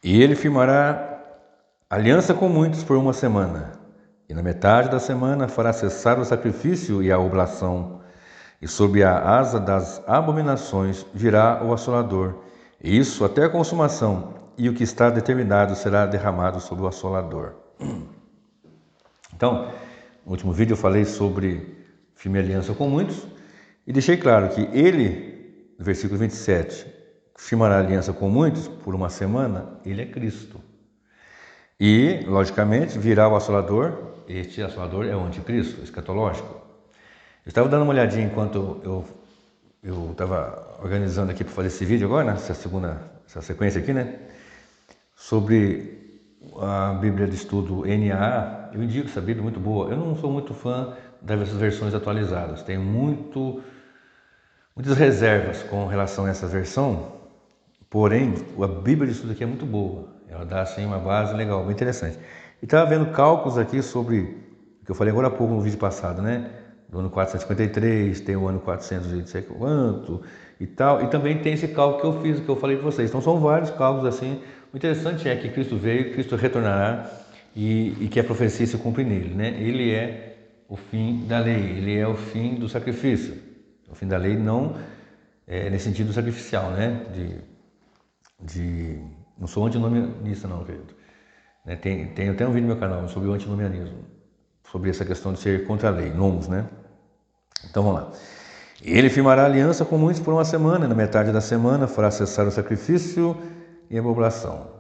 E ele firmará aliança com muitos por uma semana, e na metade da semana fará cessar o sacrifício e a oblação, e sob a asa das abominações virá o assolador, e isso até a consumação, e o que está determinado será derramado sobre o assolador. Então, no último vídeo eu falei sobre firme aliança com muitos, e deixei claro que ele, no versículo 27, firmará aliança com muitos por uma semana, ele é Cristo. E, logicamente, virá o assolador. Este assolador é o anticristo, escatológico. Eu estava dando uma olhadinha enquanto eu estava organizando aqui para fazer esse vídeo agora, essa sequência aqui, né? Sobre a Bíblia de Estudo NAA. Eu indico essa Bíblia, muito boa. Eu não sou muito fã das versões atualizadas. Tenho muitas reservas com relação a essa versão. Porém, a Bíblia de Estudo aqui é muito boa. Ela dá assim uma base legal, bem interessante. E estava vendo cálculos aqui sobre o que eu falei agora há pouco no vídeo passado, né? Do ano 453, tem o ano 400 e não sei quanto e tal. E também tem esse cálculo que eu fiz, que eu falei para vocês. Então são vários cálculos assim. O interessante é que Cristo veio, Cristo retornará e que a profecia se cumpre nele, né? Ele é o fim da lei, ele é o fim do sacrifício. O fim da lei não é nesse sentido sacrificial, né? Não sou antinomianista não, querido. Tem até um vídeo no meu canal sobre o antinomianismo, sobre essa questão de ser contra a lei, nomos, né? Então vamos lá. Ele firmará aliança com muitos por uma semana, e na metade da semana fará cessar o sacrifício e a oblação.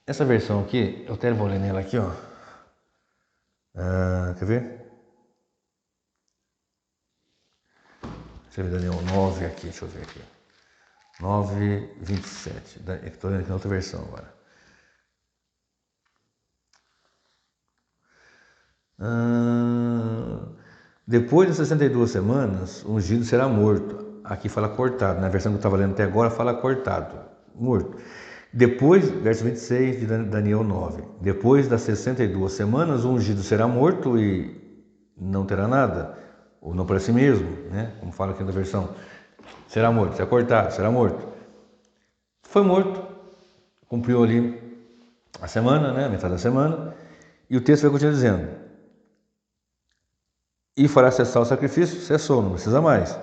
Essa versão aqui, eu até vou ler nela aqui, ó. Quer ver? Deixa eu ver, Daniel 9 aqui, deixa eu ver aqui. 9:27. Estou lendo aqui na outra versão agora. Depois de 62 semanas, o ungido será morto. Aqui fala cortado, na versão que eu estava lendo até agora fala cortado, morto. Depois, verso 26 de Daniel 9. Depois das 62 semanas, o ungido será morto e não terá nada, ou não para si mesmo, né? Como fala aqui na versão. Será morto, será cortado, será morto. Foi morto, cumpriu ali a semana, né? A metade da semana, e o texto vai continuar dizendo: e fará cessar o sacrifício, cessou, não precisa mais.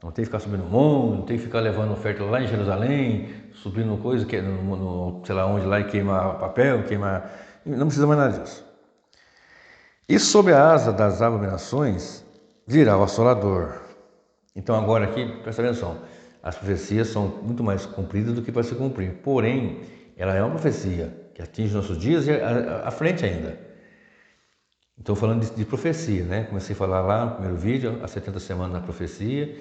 Não tem que ficar subindo o monte, não tem que ficar levando oferta lá em Jerusalém, subindo coisa, sei lá onde lá, e queimar papel, queimar. Não precisa mais nada disso. E sob a asa das abominações virá o assolador. Então agora aqui, presta atenção, as profecias são muito mais cumpridas do que para se cumprir. Porém, ela é uma profecia que atinge nossos dias e à frente ainda. Estou falando de profecia, né? Comecei a falar lá no primeiro vídeo, as 70 semanas da profecia,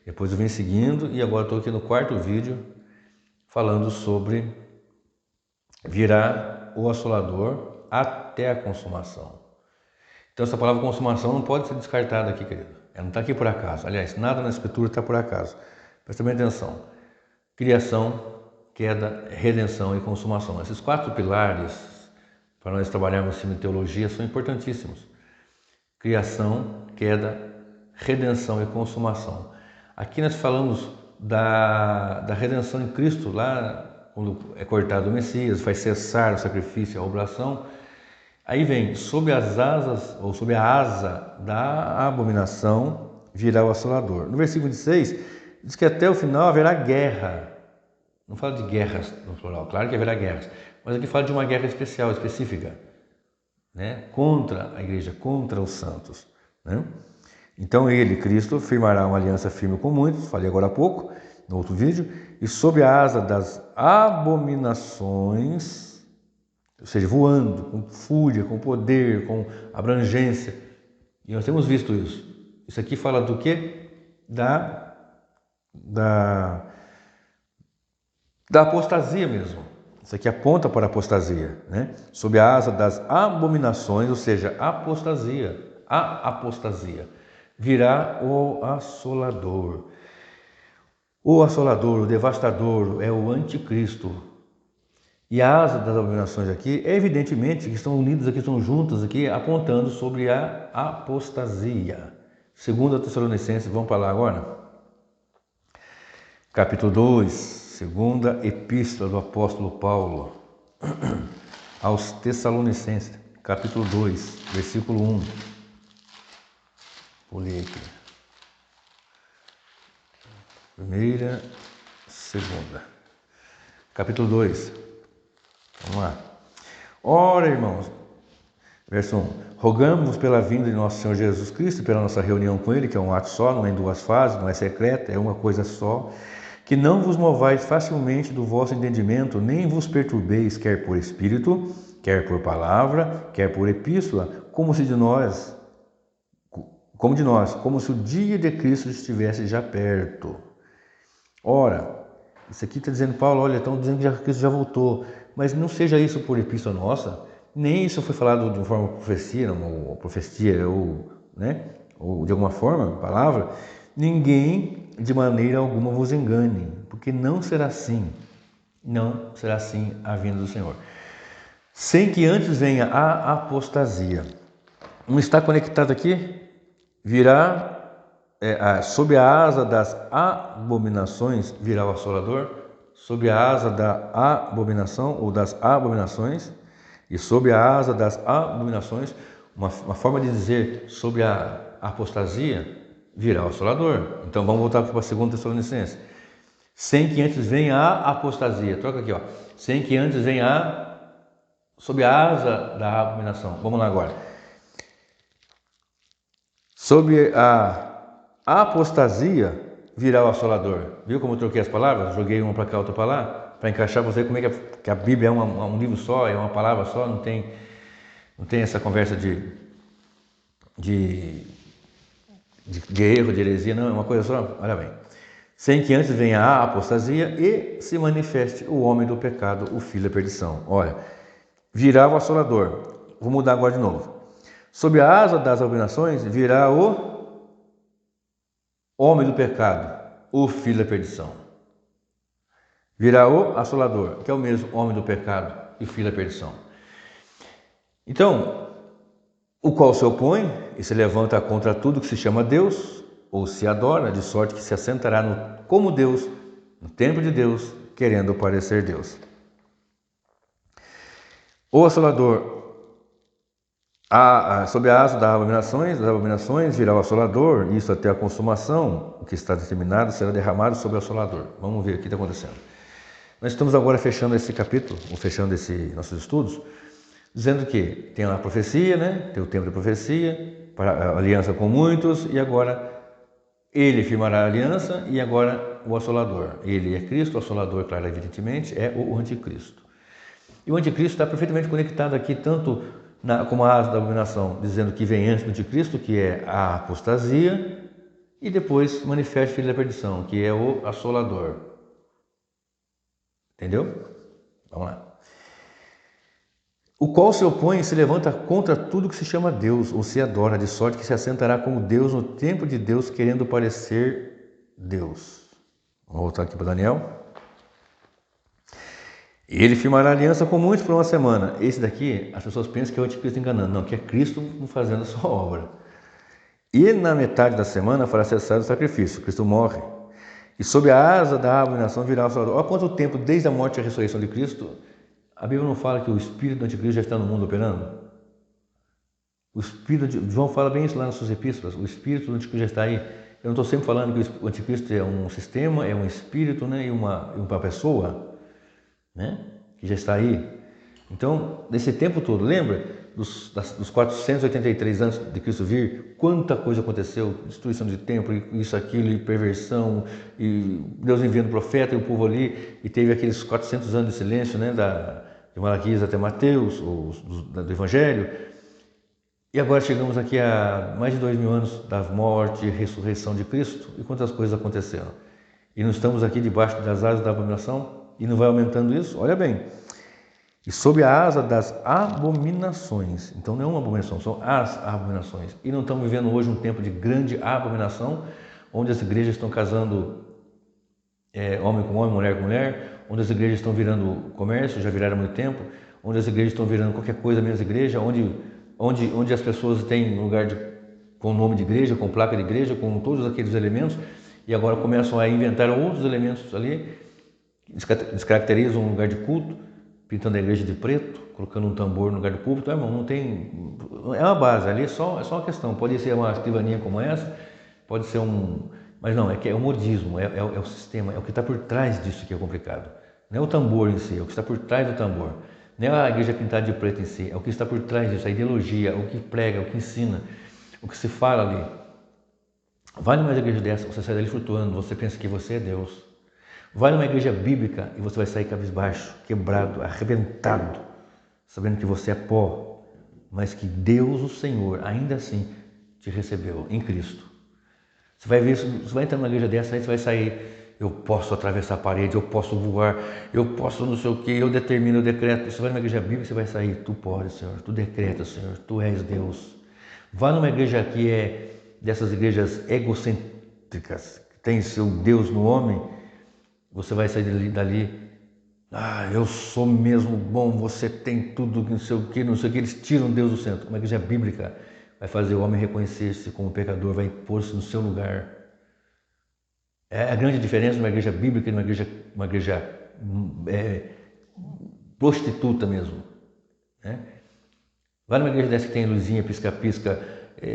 depois eu vim seguindo e agora estou aqui no quarto vídeo falando sobre virá o assolador até a consumação. Então essa palavra consumação não pode ser descartada aqui, querido. Ela não está aqui por acaso. Aliás, nada na Escritura está por acaso. Presta bem atenção. Criação, queda, redenção e consumação. Esses 4 pilares, para nós trabalharmos em teologia, são importantíssimos. Criação, queda, redenção e consumação. Aqui nós falamos da redenção em Cristo, lá quando é cortado o Messias, vai cessar o sacrifício, a oblação. Aí vem, sob as asas, ou sob a asa da abominação, virá o assolador. No versículo 26, diz que até o final haverá guerra. Não fala de guerras no plural, claro que haverá guerras, mas aqui fala de uma guerra especial, específica, né? Contra a igreja, contra os santos, né? Então ele, Cristo, firmará uma aliança firme com muitos, falei agora há pouco, no outro vídeo, e sob a asa das abominações, ou seja, voando, com fúria, com poder, com abrangência. E nós temos visto isso. Isso aqui fala do quê? Da apostasia mesmo. Isso aqui aponta para a apostasia, né? Sob a asa das abominações, ou seja, apostasia. A apostasia. Virá o assolador. O assolador, o devastador, é o anticristo. E a asa das abominações aqui, evidentemente, que estão unidas aqui, estão juntas aqui, apontando sobre a apostasia. 2 Tessalonicenses, vamos para lá agora? Capítulo 2, segunda epístola do apóstolo Paulo. aos Tessalonicenses, capítulo 2, versículo 1. Pulei aqui. Primeira, segunda. Capítulo 2. Vamos lá. Ora, irmãos, verso 1. Rogamos pela vinda de nosso Senhor Jesus Cristo e pela nossa reunião com Ele, que é um ato só, não é em duas fases, não é secreta, é uma coisa só, que não vos movais facilmente do vosso entendimento, nem vos perturbeis, quer por espírito, quer por palavra, quer por epístola, como se o dia de Cristo estivesse já perto. Ora, isso aqui está dizendo, Paulo, olha, estão dizendo que Cristo já voltou, mas não seja isso por epístola nossa, nem isso foi falado de uma forma profecia, ou de alguma forma, palavra, ninguém de maneira alguma vos engane, porque não será assim a vinda do Senhor. Sem que antes venha a apostasia. Não está conectado aqui? Virá, sob a asa das abominações, virá o assolador, sob a asa da abominação ou das abominações, e sob a asa das abominações, uma forma de dizer sobre a apostasia, virá o assolador. Então vamos voltar para a 2 Tessalonicenses. Sem que antes venha a apostasia. Troca aqui, ó. Sem que antes venha sob a asa da abominação. Vamos lá agora. Sob a apostasia virá o assolador. Viu como eu troquei as palavras? Joguei uma para cá, outra para lá, para encaixar você como é que a Bíblia é um livro só, é uma palavra só, não tem essa conversa de erro, de heresia, não, é uma coisa só. Olha bem. Sem que antes venha a apostasia e se manifeste o homem do pecado, o filho da perdição. Olha, virá o assolador. Vou mudar agora de novo. Sob a asa das abominações virá o homem do pecado, o filho da perdição. Virá o assolador, que é o mesmo homem do pecado e filho da perdição. Então, o qual se opõe e se levanta contra tudo que se chama Deus, ou se adora, de sorte que se assentará como Deus, no templo de Deus, querendo parecer Deus. O assolador, sob a asa das abominações virá o assolador, isso até a consumação, o que está determinado será derramado sobre o assolador. Vamos ver o que está acontecendo. Nós estamos agora fechando esse capítulo, ou fechando nossos estudos, dizendo que tem a profecia, né? Tem o tempo da profecia, para a aliança com muitos, e agora ele firmará a aliança, e agora o assolador. Ele é Cristo, o assolador, claro, evidentemente, é o anticristo. E o anticristo está perfeitamente conectado aqui, tanto como a asa da abominação, dizendo que vem antes do anticristo, que é a apostasia, e depois manifesta o filho da perdição, que é o assolador. Entendeu? Vamos lá. O qual se opõe e se levanta contra tudo que se chama Deus, ou se adora, de sorte que se assentará como Deus no templo de Deus, querendo parecer Deus. Vamos voltar aqui para Daniel. Ele firmará aliança com muitos por uma semana. Esse daqui, as pessoas pensam que é o anticristo enganando. Não, que é Cristo fazendo a sua obra. E na metade da semana fará cessar o sacrifício. Cristo morre. E sob a asa da abominação virá o Salvador. Olha quanto tempo, desde a morte e a ressurreição de Cristo, a Bíblia não fala que o espírito do anticristo já está no mundo operando? O espírito de João fala bem isso lá nas suas epístolas. O espírito do anticristo já está aí. Eu não estou sempre falando que o anticristo é um sistema, é um espírito, né, e uma pessoa, né, que já está aí. Então, nesse tempo todo, lembra dos 483 anos de Cristo vir, quanta coisa aconteceu, destruição de templo, isso, aquilo, e perversão, e Deus enviando profeta e o povo ali, e teve aqueles 400 anos de silêncio, né, de Malaquias até Mateus, do Evangelho, e agora chegamos aqui a mais de 2000 anos da morte e ressurreição de Cristo, e quantas coisas aconteceram. E não estamos aqui debaixo das asas da abominação, e não vai aumentando isso? Olha bem. E sob a asa das abominações. Então não é uma abominação, são as abominações. E não estamos vivendo hoje um tempo de grande abominação, onde as igrejas estão casando homem com homem, mulher com mulher, onde as igrejas estão virando comércio, já viraram há muito tempo, onde as igrejas estão virando qualquer coisa menos igreja, onde as pessoas têm lugar com nome de igreja, com placa de igreja, com todos aqueles elementos, e agora começam a inventar outros elementos ali, descaracterizam um lugar de culto, pintando a igreja de preto, colocando um tambor no lugar do púlpito, irmão, não tem... É uma base, ali é só uma questão. Pode ser uma escrivaninha como essa, pode ser um... Mas não, é o modismo, é o sistema, é o que está por trás disso que é complicado. Não é o tambor em si, é o que está por trás do tambor. Não é a igreja pintada de preto em si, é o que está por trás disso, a ideologia, o que prega, o que ensina, o que se fala ali. Vai numa igreja dessa, você sai dali flutuando, você pensa que você é Deus. Vai numa igreja bíblica e você vai sair cabisbaixo, quebrado, arrebentado, sabendo que você é pó, mas que Deus, o Senhor, ainda assim te recebeu em Cristo. Você vai ver isso, você vai entrar numa igreja dessa, aí você vai sair, eu posso atravessar a parede, eu posso voar, eu posso não sei o que, eu determino, eu decreto. Você vai numa igreja bíblica, você vai sair, tu podes, Senhor, tu decreta, Senhor, tu és Deus. Vá numa igreja que é dessas igrejas egocêntricas, que tem seu Deus no homem, você vai sair dali, eu sou mesmo bom, você tem tudo, não sei o que, eles tiram Deus do centro. Uma igreja bíblica vai fazer o homem reconhecer-se como pecador, vai pôr-se no seu lugar. É a grande diferença de uma igreja bíblica e de uma igreja prostituta mesmo. Né? Vai numa igreja dessa que tem luzinha, pisca-pisca,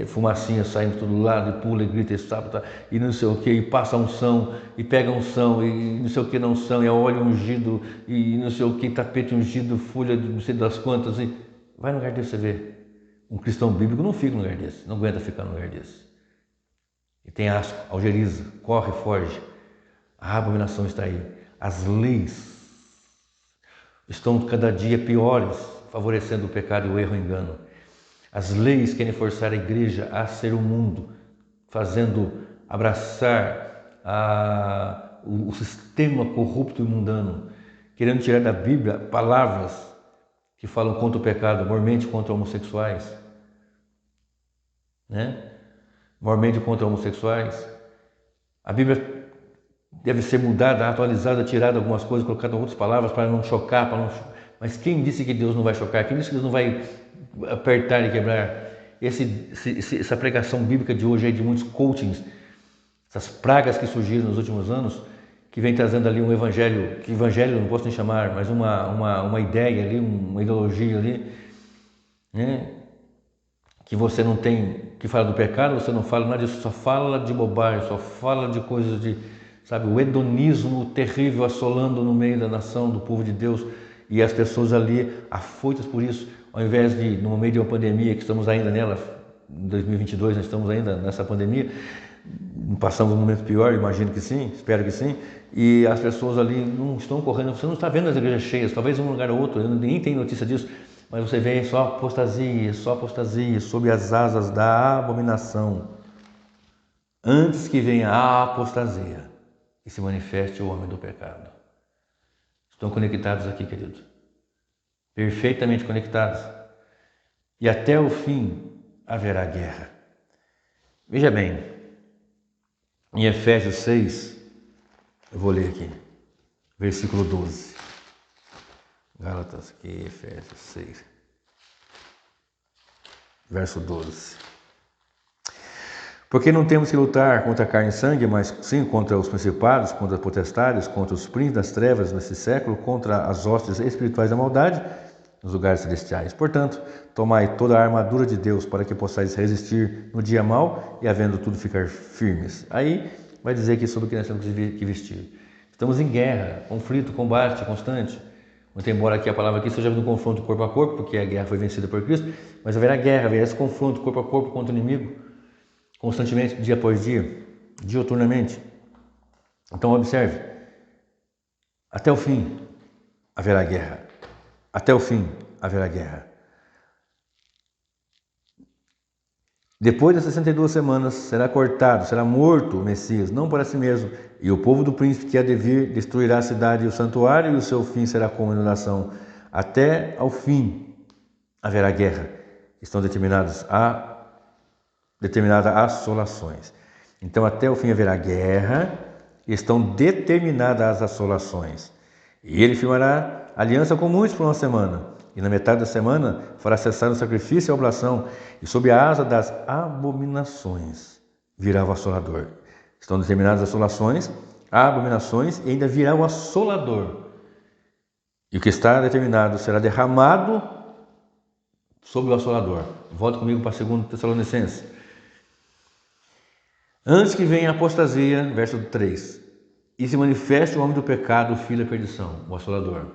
fumacinha saindo de todo lado, e pula, e grita, e sabe, e não sei o que, e passa unção, e pega unção, e não sei o que não unção, e óleo ungido, e não sei o que, tapete ungido, folha de não sei das quantas, e vai num lugar desse você vê. Um cristão bíblico não fica num lugar desse, não aguenta ficar num lugar desse. E tem asco, algeriza, corre, foge. A abominação está aí. As leis estão cada dia piores, favorecendo o pecado e o erro e o engano. As leis querem forçar a igreja a ser o mundo, fazendo abraçar o sistema corrupto e mundano, querendo tirar da Bíblia palavras que falam contra o pecado, mormente contra homossexuais, né? Mormente contra homossexuais. A Bíblia deve ser mudada, atualizada, tirada algumas coisas, colocada outras palavras para não chocar, Mas quem disse que Deus não vai chocar? Quem disse que Deus não vai apertar e quebrar? Essa pregação bíblica de hoje aí, de muitos coachings, essas pragas que surgiram nos últimos anos, que vem trazendo ali um evangelho, que evangelho não posso nem chamar, mas uma ideia ali, uma ideologia ali, né? Que você não tem, que fala do pecado, você não fala nada disso, só fala de bobagem, só fala de coisas de, sabe, o hedonismo terrível assolando no meio da nação, do povo de Deus, e as pessoas ali afoitas por isso, ao invés de, no meio de uma pandemia, que estamos ainda nela, em 2022 nós estamos ainda nessa pandemia, passamos um momento pior, imagino que sim, espero que sim, e as pessoas ali não estão correndo, você não está vendo as igrejas cheias, talvez um lugar ou outro, ninguém tem notícia disso, mas você vê só apostasia, sob as asas da abominação. Antes que venha a apostasia e se manifeste o homem do pecado. Estão conectados aqui, querido? Perfeitamente conectados. E até o fim haverá guerra. Veja bem, em Efésios 6, eu vou ler aqui, versículo 12. Gálatas, aqui, Efésios 6, verso 12. Porque não temos que lutar contra carne e sangue, mas sim contra os principados, contra os potestades, contra os príncipes das trevas nesse século, contra as hostes espirituais da maldade nos lugares celestiais. Portanto, tomai toda a armadura de Deus para que possais resistir no dia mau e, havendo tudo, ficar firmes. Aí vai dizer aqui sobre o que nós temos que vestir. Estamos em guerra, conflito, combate constante. Muito embora aqui a palavra aqui seja no confronto corpo a corpo, porque a guerra foi vencida por Cristo, mas haverá guerra, haverá esse confronto corpo a corpo contra o inimigo, constantemente, dia após dia, diuturnamente. Então observe, até o fim haverá guerra. Até o fim haverá guerra. Depois das 62 semanas será cortado, será morto o Messias, não para si mesmo, e o povo do príncipe que há de vir destruirá a cidade e o santuário, e o seu fim será como inundação. Até ao fim haverá guerra. Estão determinadas assolações. Então até o fim haverá guerra, estão determinadas as assolações. E ele firmará aliança com muitos por uma semana, e na metade da semana fará cessar o sacrifício e a oblação, e sob a asa das abominações virá o assolador. Estão determinadas as assolações, abominações, e ainda virá o assolador. E o que está determinado será derramado sobre o assolador. Volta comigo para 2 Tessalonicenses. Antes que venha a apostasia, verso 3, e se manifeste o homem do pecado, o filho da perdição, o assolador,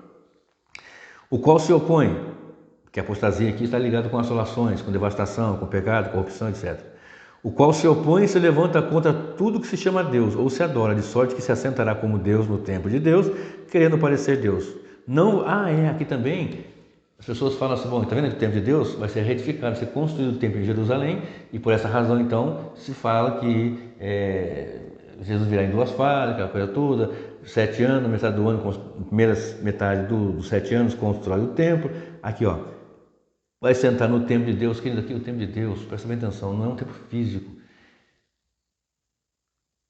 o qual se opõe, que a apostasia aqui está ligada com assolações, com devastação, com pecado, corrupção, etc. O qual se opõe e se levanta contra tudo que se chama Deus, ou se adora, de sorte que se assentará como Deus no templo de Deus, querendo parecer Deus. Não, aqui também, as pessoas falam assim, bom, está vendo que o templo de Deus vai ser reedificado, vai ser construído o templo em Jerusalém, e por essa razão, então, se fala que Jesus virá em 2 fases, aquela coisa toda, 7 anos, metade do ano, primeira metade dos 7 anos, constrói o templo. Aqui, vai sentar no templo de Deus, querido, aqui o templo de Deus, presta bem atenção, não é um templo físico.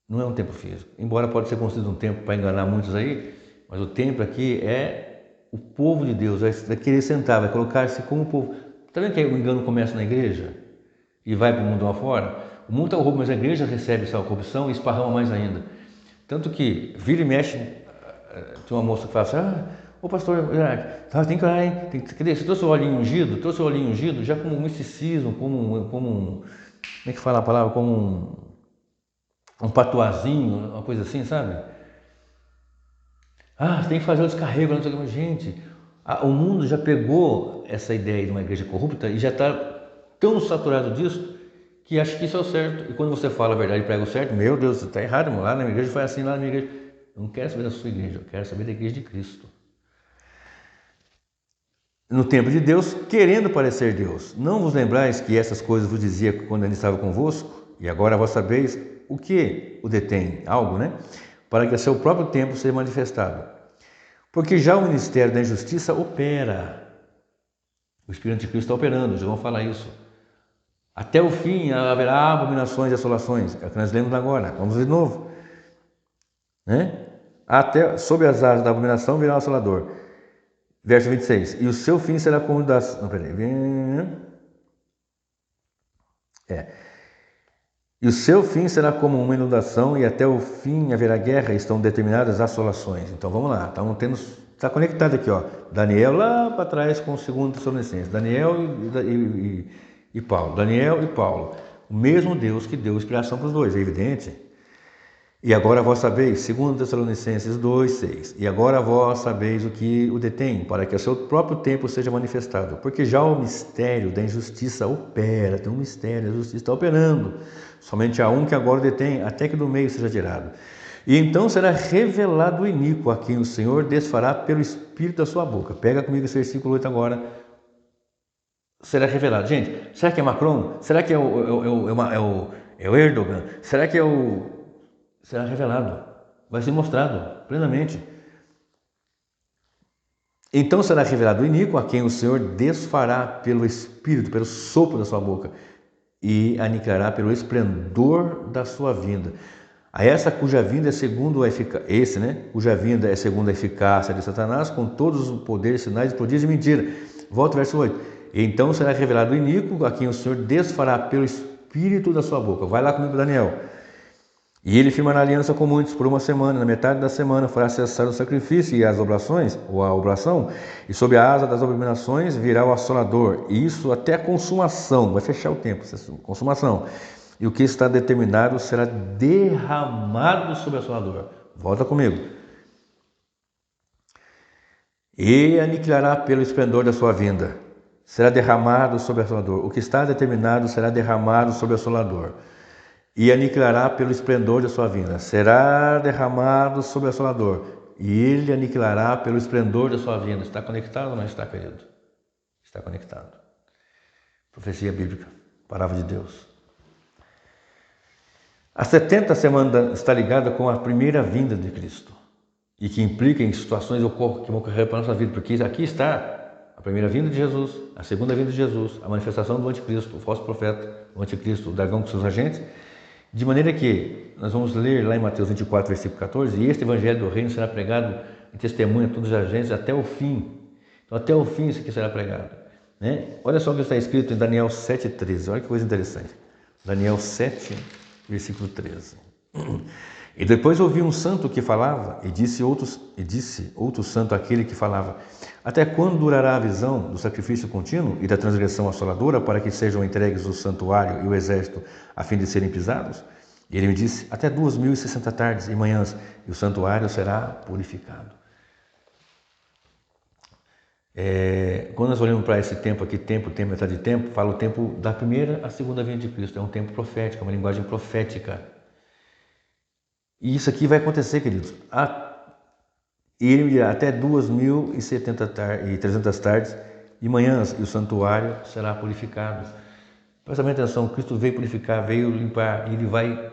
Não é um templo físico. Embora pode ser construído um templo para enganar muitos aí, mas o templo aqui é o povo de Deus, vai querer sentar, vai colocar-se como povo. Está vendo que o engano começa na igreja e vai para o mundo lá fora? O mundo está corrupto, mas a igreja recebe essa corrupção e esparrama mais ainda. Tanto que vira e mexe, tem uma moça que fala assim, ô pastor, tem que ir lá, hein? Você trouxe o olhinho ungido, já como um misticismo, como é que fala a palavra? Como um patuazinho, uma coisa assim, sabe? Você tem que fazer o descarrego, não sei o que. Gente, o mundo já pegou essa ideia de uma igreja corrupta e já está tão saturado disso que acha que isso é o certo. E quando você fala a verdade e prega o certo, meu Deus, você está errado, irmão. Lá na minha igreja foi assim, lá na minha igreja. Eu não quero saber da sua igreja, eu quero saber da igreja de Cristo. No tempo de Deus, querendo parecer Deus. Não vos lembrais que essas coisas vos dizia quando ele estava convosco? E agora vós sabeis o que o detém, algo, né? Para que a seu próprio tempo seja manifestado. Porque já o ministério da injustiça opera. O Espírito de Cristo está operando, já vamos falar isso. Até o fim haverá abominações e assolações. É o que nós lemos agora. Vamos ler de novo. Né? Até sob as asas da abominação virá o assolador. Verso 26. E o seu fim será como das... Não, peraí. E o seu fim será como uma inundação, e até o fim haverá guerra, estão determinadas assolações. Então vamos lá, está conectado aqui, Daniel lá para trás com o 2 Tessalonicenses, Daniel e Paulo, Daniel e Paulo, o mesmo Deus que deu inspiração para os dois, é evidente. E agora vós sabeis, 2 Tessalonicenses 2:6, e agora vós sabeis o que o detém, para que a seu próprio tempo seja manifestado, porque já o mistério da injustiça opera, tem um mistério, a justiça está operando, somente há um que agora o detém, até que do meio seja tirado. E então será revelado o iníquo, a quem o Senhor desfará pelo Espírito da sua boca. Pega comigo esse versículo 8 agora. Será revelado. Gente, será que é Macron? Será que é o Erdogan? Será que é o... Será revelado, vai ser mostrado plenamente. Então será revelado o iníquo, a quem o Senhor desfará pelo Espírito, pelo sopro da sua boca, e aniquilará pelo esplendor da sua vinda. A essa cuja vinda é segundo a eficácia, cuja vinda é segundo a eficácia de Satanás, com todos os poderes, sinais, prodígios e mentira. Volta ao verso 8. E então será revelado o iníquo, a quem o Senhor desfará pelo Espírito da sua boca. Vai lá comigo, Daniel. E ele firmará aliança com muitos por uma semana, na metade da semana fará cessar o sacrifício e as oblações, ou a oblação, e sob a asa das abominações virá o assolador, e isso até a consumação, vai fechar o tempo, consumação. E o que está determinado será derramado sobre o assolador. Volta comigo. E aniquilará pelo esplendor da sua vinda. Será derramado sobre o assolador. O que está determinado será derramado sobre o assolador. E aniquilará pelo esplendor de sua vinda. Será derramado sobre o assolador. E ele aniquilará pelo esplendor de sua vinda. Está conectado ou não está, querido? Está conectado. Profecia bíblica. Palavra de Deus. A 70 semana está ligada com a primeira vinda de Cristo. E que implica em situações que vão ocorrer para a nossa vida. Porque aqui está a primeira vinda de Jesus, a segunda vinda de Jesus, a manifestação do anticristo, o falso profeta, o anticristo, o dragão com seus agentes. De maneira que nós vamos ler lá em Mateus 24, versículo 14, e este evangelho do reino será pregado em testemunha a todos os agentes até o fim. Então até o fim isso aqui será pregado. Olha só o que está escrito em Daniel 7,13, olha que coisa interessante. Daniel 7, versículo 13. E depois ouvi um santo que falava, e disse outro santo àquele que falava: até quando durará a visão do sacrifício contínuo e da transgressão assoladora, para que sejam entregues o santuário e o exército, a fim de serem pisados? E ele me disse: até 2060 tardes e manhãs, e o santuário será purificado. Quando nós olhamos para esse tempo aqui, tempo, metade de tempo, fala o tempo da primeira à segunda vinda de Cristo. É um tempo profético, uma linguagem profética. E isso aqui vai acontecer, queridos. E ele me dirá: até 2070 300 tardes e manhãs, e o santuário será purificado. Presta bem atenção, Cristo veio purificar, veio limpar, e ele vai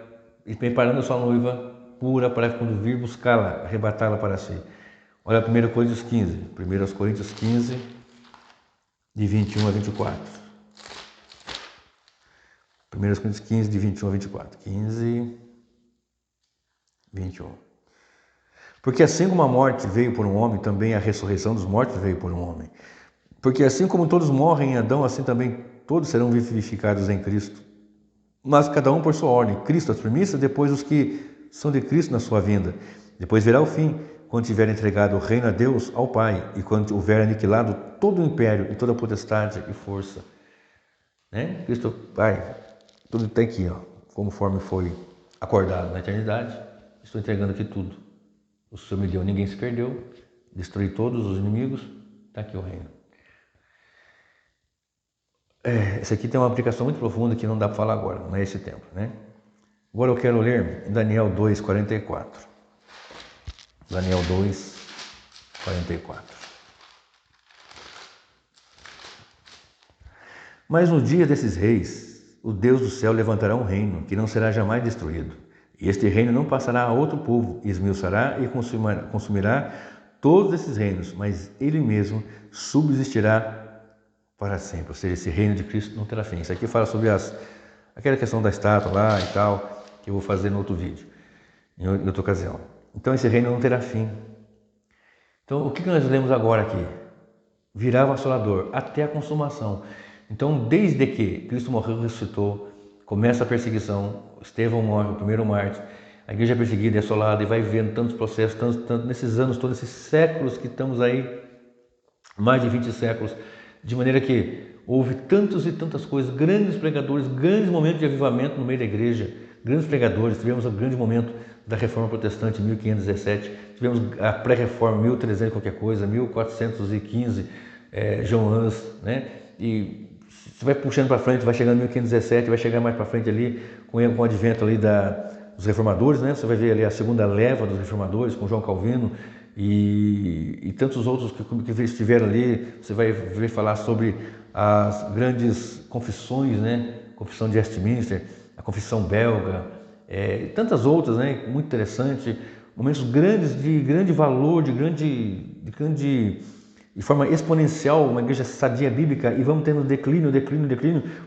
preparando a sua noiva pura para quando vir buscá-la, arrebatá-la para si. Olha 1 Coríntios 15, 1 Coríntios 15, de 21 a 24. 1 Coríntios 15, de 21 a 24. 15, 21. Porque assim como a morte veio por um homem, também a ressurreição dos mortos veio por um homem. Porque assim como todos morrem em Adão, assim também todos serão vivificados em Cristo. Mas cada um por sua ordem. Cristo as primícias, depois os que são de Cristo na sua vinda. Depois virá o fim, quando tiver entregado o reino a Deus, ao Pai, e quando houver aniquilado todo o império e toda a potestade e força. Né? Cristo, Pai, tudo está aqui, ó, conforme foi acordado na eternidade. Estou entregando aqui tudo. O Senhor me deu, ninguém se perdeu. Destruí todos os inimigos. Está aqui o reino. Esse aqui tem uma aplicação muito profunda que não dá para falar agora, não é esse tempo, né? Agora eu quero ler Daniel 2, 44. Daniel 2, 44. Mas no dia desses reis, o Deus do céu levantará um reino que não será jamais destruído. E este reino não passará a outro povo, e esmiuçará e consumirá todos esses reinos, mas ele mesmo subsistirá para sempre. Ou seja, esse reino de Cristo não terá fim. Isso aqui fala sobre aquela questão da estátua lá e tal, que eu vou fazer no outro vídeo, em outra ocasião. Então esse reino não terá fim. Então o que nós lemos agora aqui? Virá o Assolador até a consumação. Então desde que Cristo morreu e ressuscitou, começa a perseguição, Estevão morre, o primeiro mártir, a igreja é perseguida e assolada, e vai vendo tantos processos, tanto nesses anos, todos esses séculos que estamos aí, mais de 20 séculos, de maneira que houve tantas e tantas coisas, grandes pregadores, grandes momentos de avivamento no meio da igreja, grandes pregadores. Tivemos o grande momento da Reforma Protestante em 1517, tivemos a pré-reforma 1300 qualquer coisa, 1415, João Hus, né? E você vai puxando para frente, vai chegando em 1517, vai chegar mais para frente ali com o advento ali dos reformadores, né? Você vai ver ali a segunda leva dos reformadores com João Calvino e tantos outros que estiveram ali. Você vai ver falar sobre as grandes confissões, né? Confissão de Westminster, a confissão belga, tantas outras, né? Muito interessante, momentos grandes, de grande valor, de forma exponencial, uma igreja sadia bíblica, e vamos tendo declínio,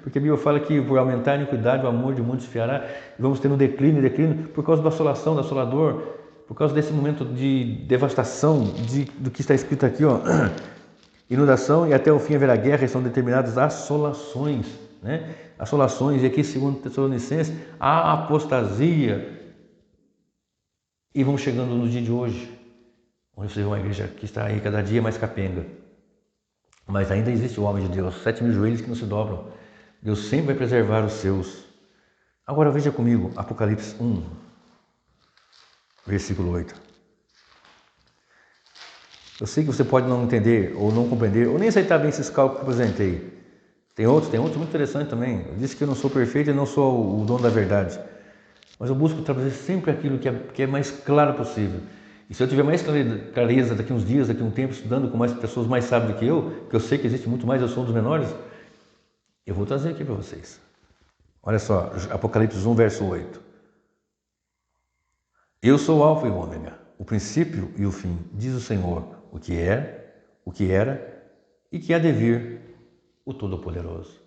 porque a Bíblia fala que por aumentar a iniquidade o amor de muitos fiará, e vamos tendo declínio, por causa da assolação, do assolador, por causa desse momento de devastação, do que está escrito aqui, ó, inundação, e até o fim haverá guerra, e são determinadas assolações, né? Assolações, e aqui segundo Tessalonicenses, a apostasia, e vamos chegando no dia de hoje, onde você vê uma igreja que está aí cada dia mais capenga. Mas ainda existe o homem de Deus, 7.000 joelhos que não se dobram. Deus sempre vai preservar os seus. Agora veja comigo, Apocalipse 1, versículo 8. Eu sei que você pode não entender, ou não compreender, ou nem aceitar bem esses cálculos que eu apresentei. Tem outros muito interessantes também. Eu disse que eu não sou perfeito e não sou o dono da verdade. Mas eu busco trazer sempre aquilo que é mais claro possível. E se eu tiver mais clareza daqui uns dias, daqui um tempo, estudando com mais pessoas mais sábias do que eu sei que existe muito mais, eu sou um dos menores, eu vou trazer aqui para vocês. Olha só, Apocalipse 1, verso 8. Eu sou o Alfa e o Ômega, o princípio e o fim, diz o Senhor, o que é, o que era e que há de vir, o Todo-Poderoso.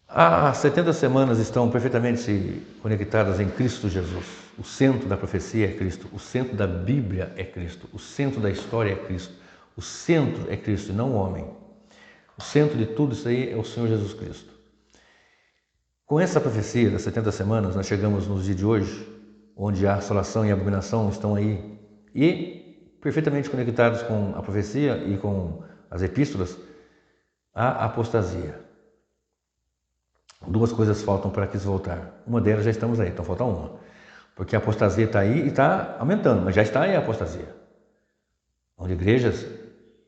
As 70 semanas estão perfeitamente conectadas em Cristo Jesus. O centro da profecia é Cristo, o centro da Bíblia é Cristo, o centro da história é Cristo, o centro é Cristo e não o homem. O centro de tudo isso aí é o Senhor Jesus Cristo. Com essa profecia das 70 semanas, nós chegamos nos dias de hoje, onde a assolação e a abominação estão aí, e perfeitamente conectados com a profecia e com as epístolas, a apostasia. Duas coisas faltam para Cristo voltar. Uma delas já estamos aí, então falta uma. Porque a apostasia está aí e está aumentando, mas já está aí a apostasia. Onde igrejas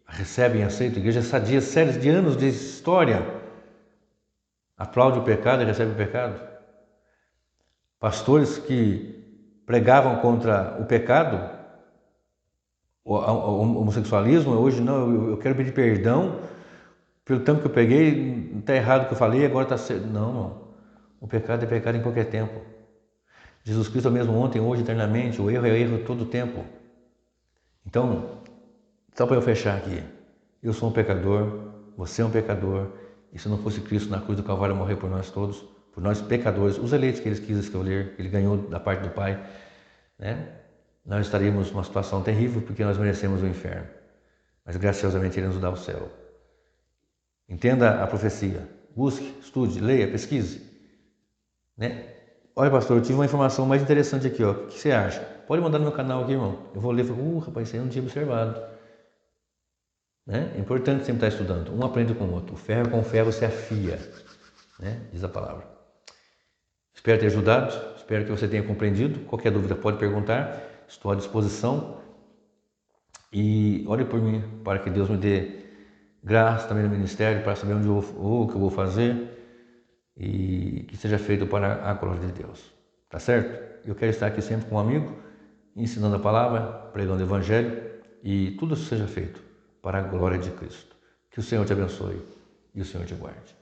recebem e aceitam, igrejas sadias, séries de anos de história, aplaude o pecado e recebe o pecado. Pastores que pregavam contra o pecado, o homossexualismo, hoje não, eu quero pedir perdão pelo tanto que eu peguei, não está errado o que eu falei, agora está certo. Não, não. O pecado é pecado em qualquer tempo. Jesus Cristo é o mesmo ontem, hoje, eternamente. O erro é erro todo o tempo. Então, só para eu fechar aqui, eu sou um pecador, você é um pecador, e se não fosse Cristo na cruz do Calvário morrer por nós todos, por nós pecadores, os eleitos que Ele quis escolher, que Ele ganhou da parte do Pai, né? Nós estaríamos numa situação terrível porque nós merecemos o inferno. Mas graciosamente Ele nos dá o céu. Entenda a profecia, busque, estude, leia, pesquise. Né? Olha, pastor, eu tive uma informação mais interessante aqui, ó. O que você acha? Pode mandar no meu canal aqui, irmão. Eu vou ler e falo, rapaz, isso aí eu não tinha observado. Né? É importante sempre estar estudando. Um aprende com o outro. O ferro com o ferro se afia, né? Diz a palavra. Espero ter ajudado, espero que você tenha compreendido. Qualquer dúvida pode perguntar, estou à disposição. E ore por mim, para que Deus me dê graça também no ministério, para saber onde o que eu vou fazer e que seja feito para a glória de Deus. Tá certo? Eu quero estar aqui sempre com um amigo, ensinando a palavra, pregando o evangelho e tudo seja feito para a glória de Cristo. Que o Senhor te abençoe e o Senhor te guarde.